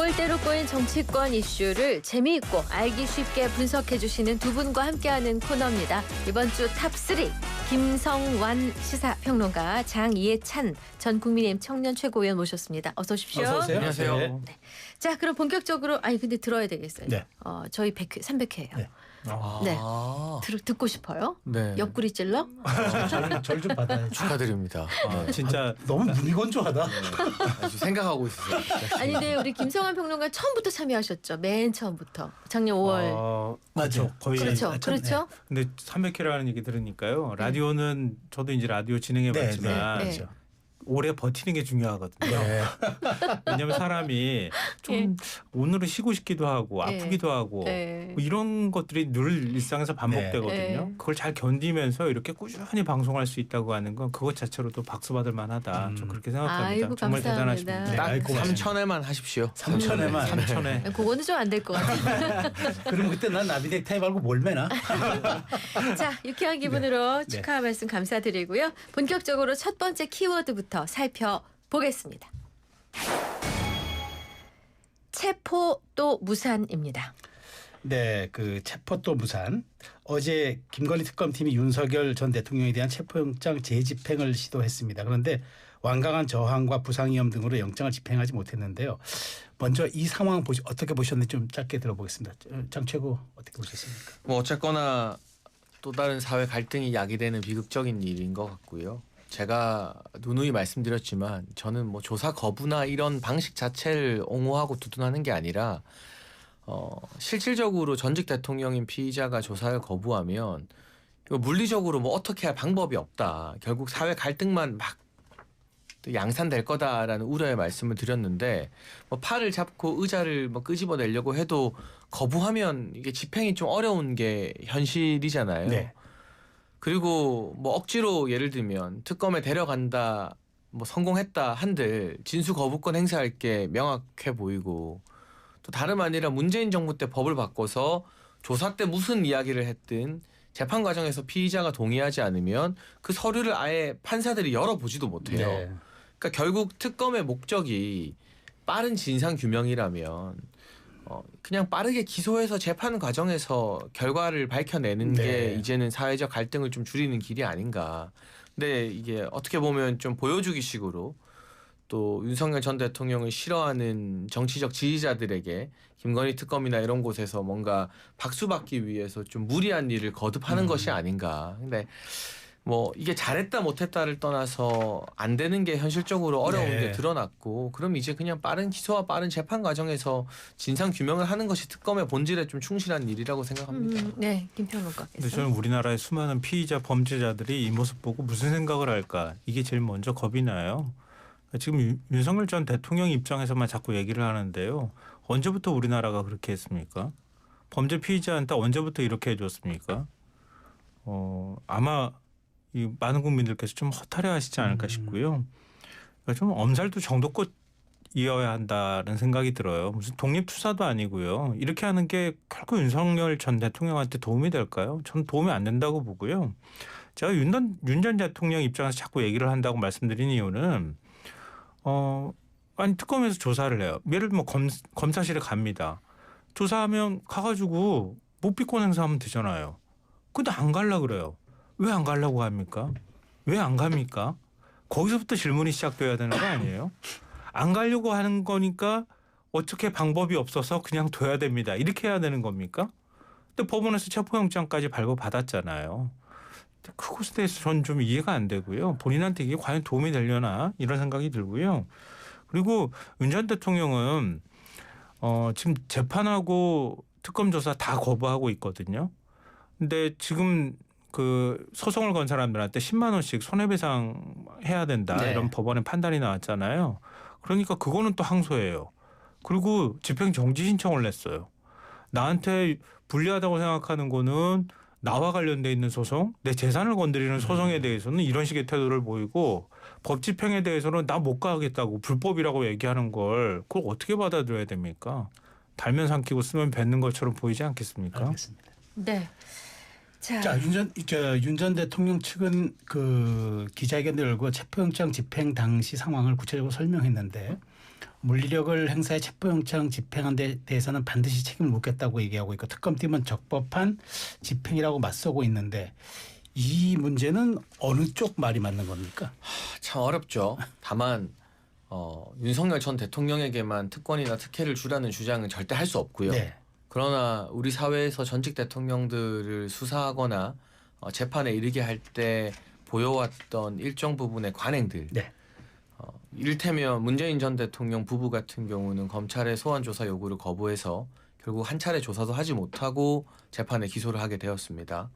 골대로 꼬인 정치권 이슈를 재미있고 알기 쉽게 분석해주시는 두 분과 함께하는 코너입니다. 이번 주 탑3 김성완 시사평론가, 장이해찬 전 국민의힘 청년 최고위원 모셨습니다. 어서 오십시오. 어서 오세요. 안녕하세요. 네. 자, 그럼 본격적으로 근데 들어야 되겠어요. 네. 저희 100회, 300회예요. 네. 네. 듣고 싶어요? 네. 옆구리 찔러? 절 좀 받아요. 축하드립니다. 네. 진짜 너무 무미건조하다. 아주 생각하고 있었어요. 아니, 근데 우리 김성완 평론가 처음부터 참여하셨죠? 맨 처음부터. 작년 5월. 맞죠. 거의 그렇죠. 그렇죠. 근데 300회라는 얘기 들으니까요. 라디오는 저도 이제 라디오 진행해봤지만 네. 오래 버티는 게 중요하거든요. 네. 왜냐하면 사람이 좀 오늘은 쉬고 싶기도 하고 네. 아프기도 하고 네. 뭐 이런 것들이 늘 일상에서 반복되거든요. 네. 그걸 잘 견디면서 이렇게 꾸준히 방송할 수 있다고 하는 건 그것 자체로도 박수 받을 만하다. 좀 그렇게 생각합니다. 아이고, 정말 감사합니다. 대단하십니다. 네. 딱 아이고, 3천회만 하십시오. 3천회만. 3천회. 그거는 좀 안 될 것 같아요. 그럼 그때 난 나비덱 타이 말고 뭘 매나? 자, 유쾌한 기분으로 네. 축하 말씀 감사드리고요. 본격적으로 첫 번째 키워드부터 살펴보겠습니다. 체포 또 무산입니다. 네, 그 체포 또 무산. 어제 김건희 특검팀이 윤석열 전 대통령에 대한 체포영장 재집행을 시도했습니다. 그런데 완강한 저항과 부상위험 등으로 영장을 집행하지 못했는데요. 먼저 이 상황 어떻게 보셨는지 좀 짧게 들어보겠습니다. 장 최고 어떻게 보셨습니까? 뭐 어쨌거나 또 다른 사회 갈등이 야기되는 비극적인 일인 것 같고요. 제가 누누이 말씀드렸지만 저는 뭐 조사 거부나 이런 방식 자체를 옹호하고 두둔하는 게 아니라 실질적으로 전직 대통령인 피의자가 조사를 거부하면 이거 물리적으로 뭐 어떻게 할 방법이 없다. 결국 사회 갈등만 막 양산될 거다라는 우려의 말씀을 드렸는데 뭐 팔을 잡고 의자를 뭐 끄집어내려고 해도 거부하면 이게 집행이 좀 어려운 게 현실이잖아요. 네. 그리고 뭐 억지로 예를 들면 특검에 데려간다, 뭐 성공했다 한들 진수 거부권 행사할 게 명확해 보이고 또 다름 아니라 문재인 정부 때 법을 바꿔서 조사 때 무슨 이야기를 했든 재판 과정에서 피의자가 동의하지 않으면 그 서류를 아예 판사들이 열어보지도 못해요. 네. 그러니까 결국 특검의 목적이 빠른 진상 규명이라면 그냥 빠르게 기소해서 재판 과정에서 결과를 밝혀내는 네. 게 이제는 사회적 갈등을 좀 줄이는 길이 아닌가. 근데 이게 어떻게 보면 좀 보여주기식으로 또 윤석열 전 대통령을 싫어하는 정치적 지지자들에게 김건희 특검이나 이런 곳에서 뭔가 박수받기 위해서 좀 무리한 일을 거듭하는 것이 아닌가. 근데 뭐 이게 잘했다 못했다를 떠나서 안 되는 게 현실적으로 어려운 네. 게 드러났고 그럼 이제 그냥 빠른 기소와 빠른 재판 과정에서 진상 규명을 하는 것이 특검의 본질에 좀 충실한 일이라고 생각합니다. 네, 김평론가께서. 근데 저는 우리나라의 수많은 피의자 범죄자들이 이 모습 보고 무슨 생각을 할까 이게 제일 먼저 겁이 나요. 지금 윤석열 전 대통령 입장에서만 자꾸 얘기를 하는데요. 언제부터 우리나라가 그렇게 했습니까? 범죄 피의자한테 언제부터 이렇게 해줬습니까? 아마 이 많은 국민들께서 좀 허탈해하시지 않을까 싶고요. 그러니까 좀 엄살도 정도껏 이어야 한다는 생각이 들어요. 무슨 독립투사도 아니고요. 이렇게 하는 게 결국 윤석열 전 대통령한테 도움이 될까요? 저는 도움이 안 된다고 보고요. 제가 윤 전 대통령 입장에서 자꾸 얘기를 한다고 말씀드린 이유는 아니 특검에서 조사를 해요. 예를 들면 검사실에 갑니다. 조사하면 가가지고 묵비권 행사하면 되잖아요. 근데 안 갈라 그래요. 왜 안 가려고 합니까? 왜 안 갑니까? 거기서부터 질문이 시작돼야 되는 거 아니에요? 안 가려고 하는 거니까 어떻게 방법이 없어서 그냥 둬야 됩니다. 이렇게 해야 되는 겁니까? 근데 법원에서 체포영장까지 발부받았잖아요. 그것에 대해서 저는 좀 이해가 안 되고요. 본인한테 이게 과연 도움이 되려나 이런 생각이 들고요. 그리고 윤 전 대통령은 지금 재판하고 특검 조사 다 거부하고 있거든요. 근데 지금 그 소송을 건 사람들한테 10만 원씩 손해배상 해야 된다. 네. 이런 법원의 판단이 나왔잖아요. 그러니까 그거는 또 항소예요. 그리고 집행 정지 신청을 냈어요. 나한테 불리하다고 생각하는 거는 나와 관련돼 있는 소송, 내 재산을 건드리는 소송에 대해서는 이런 식의 태도를 보이고 법 집행에 대해서는 나 못 가겠다고 불법이라고 얘기하는 걸 그걸 어떻게 받아들여야 됩니까? 달면 삼키고 쓰면 뱉는 것처럼 보이지 않겠습니까? 알겠습니다. 네. 자, 윤 전 대통령 측은 그 기자회견을 열고 체포영장 집행 당시 상황을 구체적으로 설명했는데 물리력을 행사해 체포영장 집행한 데 대해서는 반드시 책임을 묻겠다고 얘기하고 있고 특검팀은 적법한 집행이라고 맞서고 있는데 이 문제는 어느 쪽 말이 맞는 겁니까? 참 어렵죠. 다만 윤석열 전 대통령에게만 특권이나 특혜를 주라는 주장은 절대 할 수 없고요. 네. 그러나 우리 사회에서 전직 대통령들을 수사하거나 재판에 이르게 할 때 보여왔던 일정 부분의 관행들, 네. 이를테면 문재인 전 대통령 부부 같은 경우는 검찰의 소환 조사 요구를 거부해서 결국 한 차례 조사도 하지 못하고 재판에 기소를 하게 되었습니다.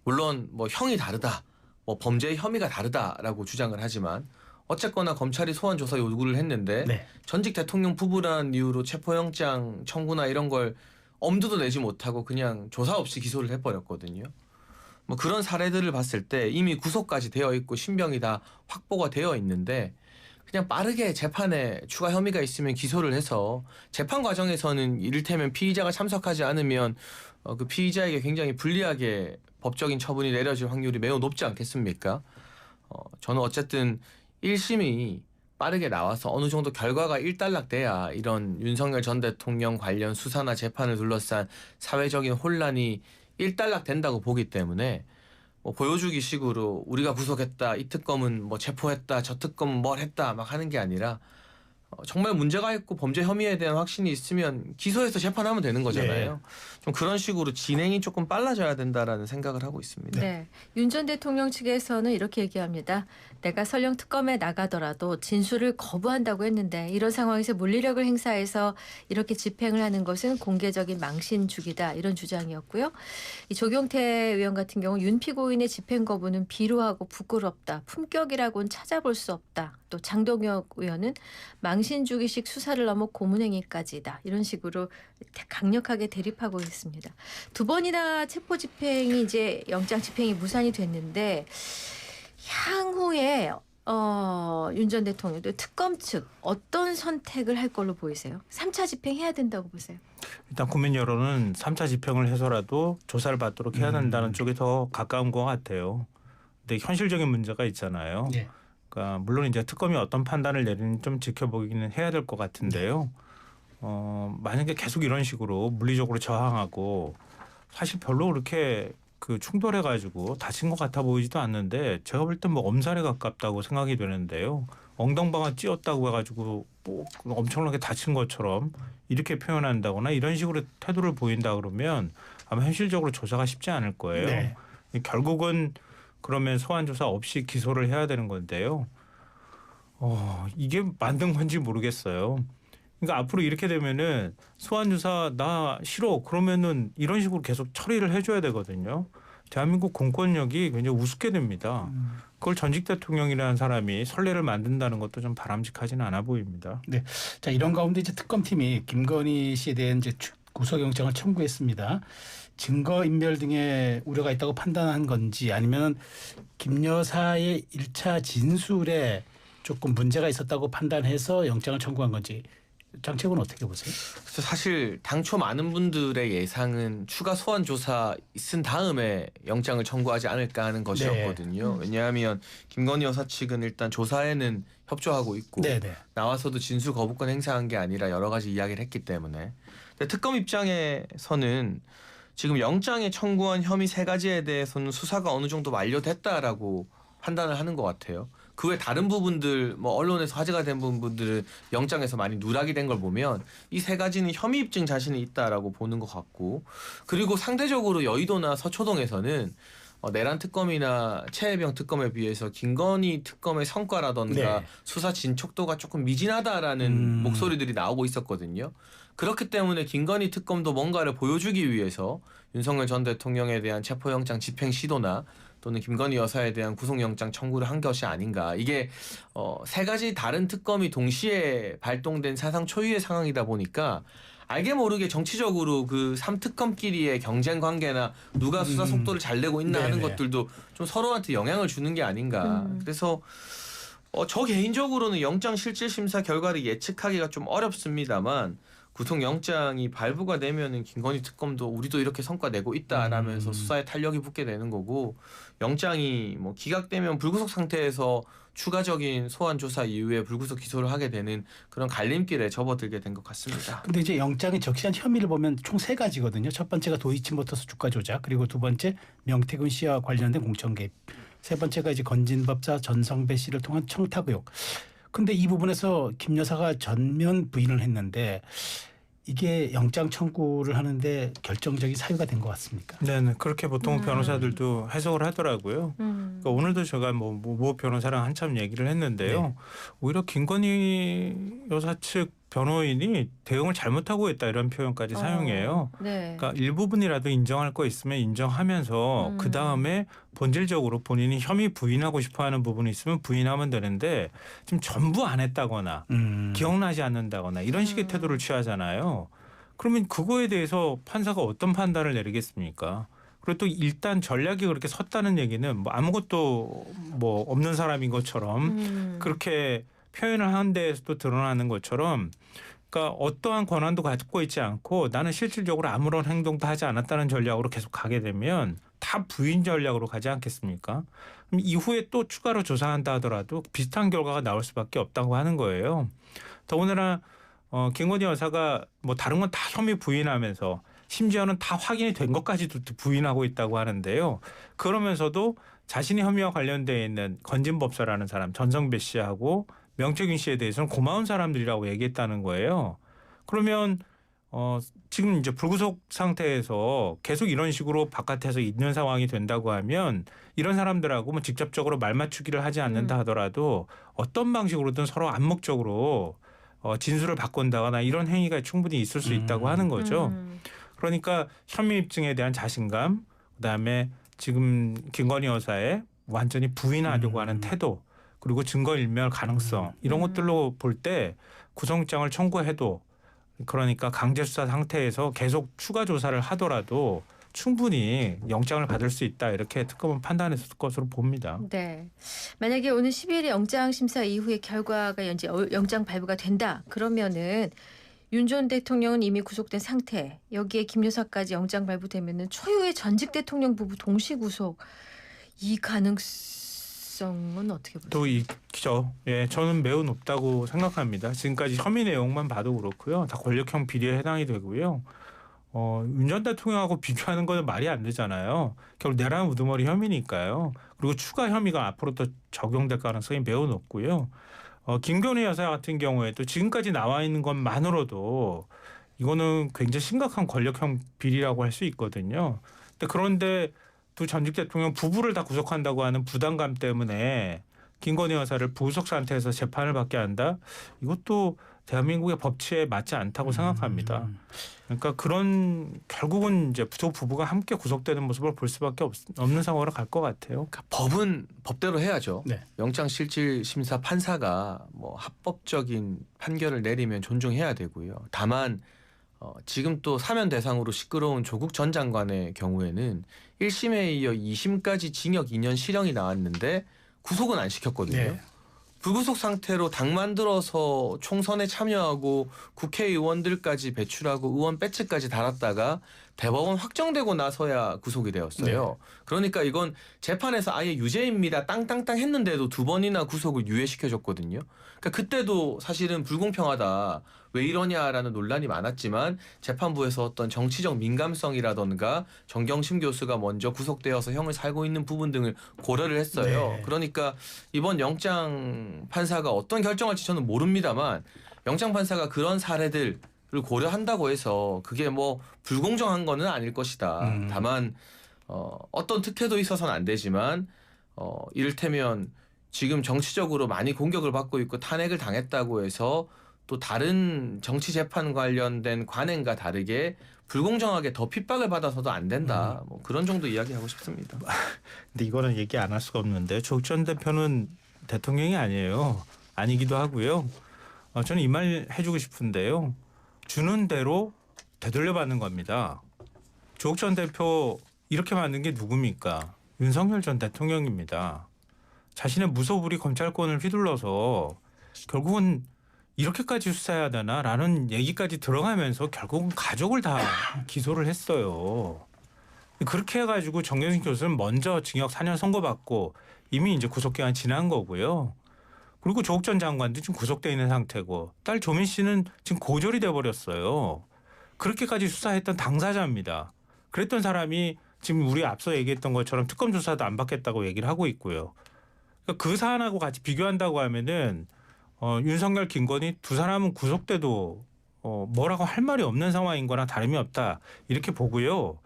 물론 뭐 형이 다르다, 뭐 범죄의 혐의가 다르다라고 주장을 하지만 어쨌거나 검찰이 소환 조사 요구를 했는데 네. 전직 대통령 부부라는 이유로 체포영장 청구나 이런 걸 엄두도 내지 못하고 그냥 조사 없이 기소를 해버렸거든요. 뭐 그런 사례들을 봤을 때 이미 구속까지 되어 있고 신병이 다 확보가 되어 있는데 그냥 빠르게 재판에 추가 혐의가 있으면 기소를 해서 재판 과정에서는 이를테면 피의자가 참석하지 않으면 그 피의자에게 굉장히 불리하게 법적인 처분이 내려질 확률이 매우 높지 않겠습니까? 저는 어쨌든 1심이 빠르게 나와서 어느 정도 결과가 일단락돼야 이런 윤석열 전 대통령 관련 수사나 재판을 둘러싼 사회적인 혼란이 일단락된다고 보기 때문에 뭐 보여주기 식으로 우리가 구속했다, 이 특검은 뭐 체포했다, 저 특검은 뭘 했다 막 하는 게 아니라 정말 문제가 있고 범죄 혐의에 대한 확신이 있으면 기소해서 재판하면 되는 거잖아요. 좀 그런 식으로 진행이 조금 빨라져야 된다라는 생각을 하고 있습니다. 네. 윤 전 대통령 측에서는 이렇게 얘기합니다. 내가 설령 특검에 나가더라도 진술을 거부한다고 했는데 이런 상황에서 물리력을 행사해서 이렇게 집행을 하는 것은 공개적인 망신주기다. 이런 주장이었고요. 이 조경태 의원 같은 경우 윤 피고인의 집행 거부는 비루하고 부끄럽다. 품격이라고는 찾아볼 수 없다. 또 장동혁 의원은 망신주기식 수사를 넘어 고문행위까지다. 이런 식으로 강력하게 대립하고 있습니다. 두 번이나 체포 집행이 이제 영장 집행이 무산이 됐는데 향후에 윤 전 대통령도 특검 측 어떤 선택을 할 걸로 보이세요? 3차 집행해야 된다고 보세요? 일단 국민 여론은 3차 집행을 해서라도 조사를 받도록 해야 된다는 쪽이 더 가까운 것 같아요. 근데 현실적인 문제가 있잖아요. 네. 그러니까 물론 이제 특검이 어떤 판단을 내리는지 좀 지켜보기는 해야 될 것 같은데요. 만약에 계속 이런 식으로 물리적으로 저항하고 사실 별로 그렇게 그 충돌해가지고 다친 것 같아 보이지도 않는데 제가 볼 땐 뭐 엄살에 가깝다고 생각이 되는데요. 엉덩방아 찧었다고 해가지고 뭐 엄청나게 다친 것처럼 이렇게 표현한다거나 이런 식으로 태도를 보인다 그러면 아마 현실적으로 조사가 쉽지 않을 거예요. 네. 결국은 그러면 소환 조사 없이 기소를 해야 되는 건데요. 이게 맞는 건지 모르겠어요. 그러니까 앞으로 이렇게 되면은 소환 조사 나 싫어 그러면은 이런 식으로 계속 처리를 해줘야 되거든요. 대한민국 공권력이 굉장히 우습게 됩니다. 그걸 전직 대통령이라는 사람이 선례를 만든다는 것도 좀 바람직하지는 않아 보입니다. 네. 자, 이런 가운데 이제 특검팀이 김건희 씨에 대한 이제 구속영장을 청구했습니다. 증거인멸 등의 우려가 있다고 판단한 건지 아니면 김 여사의 1차 진술에 조금 문제가 있었다고 판단해서 영장을 청구한 건지 장책은 어떻게 보세요? 그래서 사실 당초 많은 분들의 예상은 추가 소환 조사 있은 다음에 영장을 청구하지 않을까 하는 것이었거든요. 왜냐하면 김건희 여사 측은 일단 조사에는 협조하고 있고 네네. 나와서도 진술 거부권 행사한 게 아니라 여러 가지 이야기를 했기 때문에. 근데 특검 입장에서는 지금 영장에 청구한 혐의 3가지에 대해서는 수사가 어느 정도 완료됐다라고 판단을 하는 것 같아요. 그 외 다른 부분들 뭐 언론에서 화제가 된 부분들은 영장에서 많이 누락이 된 걸 보면 이 3가지는 혐의 입증 자신이 있다라고 보는 것 같고 그리고 상대적으로 여의도나 서초동에서는 내란 특검이나 최혜병 특검에 비해서 김건희 특검의 성과라던가 네. 수사 진척도가 조금 미진하다라는 목소리들이 나오고 있었거든요. 그렇기 때문에 김건희 특검도 뭔가를 보여주기 위해서 윤석열 전 대통령에 대한 체포영장 집행 시도나 또는 김건희 여사에 대한 구속영장 청구를 한 것이 아닌가. 이게 3가지 다른 특검이 동시에 발동된 사상 초유의 상황이다 보니까 알게 모르게 정치적으로 그 3특검끼리의 경쟁 관계나 누가 수사 속도를 잘 내고 있나 하는 것들도 좀 서로한테 영향을 주는 게 아닌가. 그래서 저 개인적으로는 영장 실질 심사 결과를 예측하기가 좀 어렵습니다만 구속영장이 발부가 되면은 김건희 특검도 우리도 이렇게 성과 내고 있다라면서 수사에 탄력이 붙게 되는 거고, 영장이 뭐 기각되면 불구속 상태에서 추가적인 소환 조사 이후에 불구속 기소를 하게 되는 그런 갈림길에 접어들게 된 것 같습니다. 근데 이제 영장의 적시한 혐의를 보면 총 3가지거든요. 첫 번째가 도이치모터스 주가 조작, 그리고 두 번째 명태균 씨와 관련된 공천 개입, 세 번째가 이제 건진법사 전성배 씨를 통한 청탁 의혹. 근데 이 부분에서 김 여사가 전면 부인을 했는데 이게 영장 청구를 하는데 결정적인 사유가 된 것 같습니까? 네, 그렇게 보통 변호사들도 해석을 하더라고요. 그러니까 오늘도 제가 모 변호사랑 한참 얘기를 했는데요. 네. 오히려 김건희 여사 측 변호인이 대응을 잘못하고 있다 이런 표현까지 사용해요. 네. 그러니까 일부분이라도 인정할 거 있으면 인정하면서 그 다음에 본질적으로 본인이 혐의 부인하고 싶어하는 부분이 있으면 부인하면 되는데 지금 전부 안 했다거나 기억나지 않는다거나 이런 식의 태도를 취하잖아요. 그러면 그거에 대해서 판사가 어떤 판단을 내리겠습니까? 그리고 또 일단 전략이 그렇게 섰다는 얘기는 뭐 아무것도 뭐 없는 사람인 것처럼 그렇게 표현을 하는 데에서도 드러나는 것처럼, 그러니까 어떠한 권한도 갖고 있지 않고 나는 실질적으로 아무런 행동도 하지 않았다는 전략으로 계속 가게 되면 다 부인 전략으로 가지 않겠습니까? 그럼 이후에 또 추가로 조사한다 하더라도 비슷한 결과가 나올 수밖에 없다고 하는 거예요. 더군다나 김건희 여사가 뭐 다른 건 다 혐의 부인하면서 심지어는 다 확인이 된 것까지도 부인하고 있다고 하는데요. 그러면서도 자신이 혐의와 관련되어 있는 건진법사라는 사람 전성배 씨하고 명태균 씨에 대해서는 고마운 사람들이라고 얘기했다는 거예요. 그러면 지금 이제 불구속 상태에서 계속 이런 식으로 바깥에서 있는 상황이 된다고 하면 이런 사람들하고 뭐 직접적으로 말 맞추기를 하지 않는다 하더라도 어떤 방식으로든 서로 암묵적으로 진술을 바꾼다거나 이런 행위가 충분히 있을 수 있다고 하는 거죠. 그러니까 혐의 입증에 대한 자신감, 그다음에 지금 김건희 여사의 완전히 부인하려고 하는 태도, 그리고 증거인멸 가능성 이런 것들로 볼 때 구속영장을 청구해도, 그러니까 강제수사 상태에서 계속 추가 조사를 하더라도 충분히 영장을 받을 수 있다, 이렇게 특검은 판단했을 것으로 봅니다. 네. 만약에 오늘 12일에 영장 심사 이후에 결과가 이제 영장 발부가 된다. 그러면은 윤 전 대통령은 이미 구속된 상태. 여기에 김 여사까지 영장 발부되면은 초유의 전직 대통령 부부 동시 구속. 이 가능성은 어떻게 보세요? 또 있죠. 예, 저는 매우 높다고 생각합니다. 지금까지 혐의 내용만 봐도 그렇고요. 다 권력형 비리에 해당이 되고요. 윤 전 대통령하고 비교하는 건 말이 안 되잖아요. 결국 내란 우두머리 혐의니까요. 그리고 추가 혐의가 앞으로 또 적용될 가능성이 매우 높고요. 김건희 여사 같은 경우에도 지금까지 나와 있는 것만으로도 이거는 굉장히 심각한 권력형 비리라고 할 수 있거든요. 그런데 두 전직 대통령 부부를 다 구속한다고 하는 부담감 때문에 김건희 여사를 부구속 상태에서 재판을 받게 한다? 이것도 대한민국의 법치에 맞지 않다고 생각합니다. 그러니까 그런 결국은 이제 두 부부가 함께 구속되는 모습을 볼 수밖에 없는 상황으로 갈 것 같아요. 그러니까 법은 법대로 해야죠. 네. 영장실질심사 판사가 뭐 합법적인 판결을 내리면 존중해야 되고요. 다만 지금 또 사면 대상으로 시끄러운 조국 전 장관의 경우에는 1심에 이어 2심까지 징역 2년 실형이 나왔는데 구속은 안 시켰거든요. 네. 불구속 상태로 당 만들어서 총선에 참여하고 국회의원들까지 배출하고 의원 배지까지 달았다가 대법원 확정되고 나서야 구속이 되었어요. 네. 그러니까 이건 재판에서 아예 유죄입니다. 땅땅땅 했는데도 2번이나 구속을 유예시켜줬거든요. 그러니까 그때도 사실은 불공평하다. 왜 이러냐라는 논란이 많았지만 재판부에서 어떤 정치적 민감성이라던가 정경심 교수가 먼저 구속되어서 형을 살고 있는 부분 등을 고려를 했어요. 네. 그러니까 이번 영장 판사가 어떤 결정할지 저는 모릅니다만 영장 판사가 그런 사례들을 고려한다고 해서 그게 뭐 불공정한 거는 아닐 것이다. 다만 어떤 특혜도 있어서는 안 되지만 이를테면 지금 정치적으로 많이 공격을 받고 있고 탄핵을 당했다고 해서 또 다른 정치 재판 관련된 관행과 다르게 불공정하게 더 핍박을 받아서도 안 된다. 뭐 그런 정도 이야기하고 싶습니다. 근데 이거는 얘기 안 할 수가 없는데 조국 전 대표는 대통령이 아니에요. 아니기도 하고요. 저는 이 말 해주고 싶은데요. 주는 대로 되돌려 받는 겁니다. 조국 전 대표 이렇게 만든 게 누굽니까? 윤석열 전 대통령입니다. 자신의 무소불위 검찰권을 휘둘러서 결국은 이렇게까지 수사해야 되나라는 얘기까지 들어가면서 결국은 가족을 다 기소를 했어요. 그렇게 해가지고 정경심 교수는 먼저 징역 4년 선고받고 이미 이제 구속기간 지난 거고요. 그리고 조국 전 장관도 지금 구속돼 있는 상태고 딸 조민 씨는 지금 고졸이 돼버렸어요. 그렇게까지 수사했던 당사자입니다. 그랬던 사람이 지금 우리 앞서 얘기했던 것처럼 특검 조사도 안 받겠다고 얘기를 하고 있고요. 그러니까 그 사안하고 같이 비교한다고 하면은 윤석열, 김건희 두 사람은 구속돼도 뭐라고 할 말이 없는 상황인 거랑 다름이 없다 이렇게 보고요.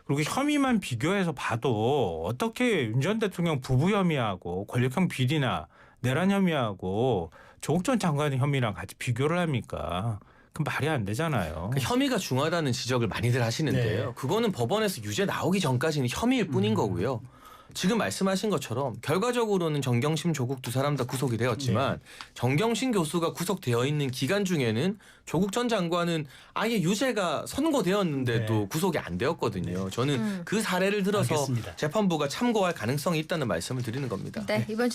그리고 혐의만 비교해서 봐도 어떻게 윤 전 대통령 부부 혐의하고 권력형 비리나 내란 혐의하고 조국 전 장관의 혐의랑 같이 비교를 합니까? 그 말이 안 되잖아요. 그 혐의가 중하다는 지적을 많이들 하시는데요. 네. 그거는 법원에서 유죄 나오기 전까지는 혐의일 뿐인 거고요. 지금 말씀하신 것처럼 결과적으로는 정경심, 조국 두 사람 다 구속이 되었지만 정경심 교수가 구속되어 있는 기간 중에는 조국 전 장관은 아예 유죄가 선고되었는데도 네. 구속이 안 되었거든요. 저는 그 사례를 들어서 알겠습니다. 재판부가 참고할 가능성이 있다는 말씀을 드리는 겁니다. 네, 이번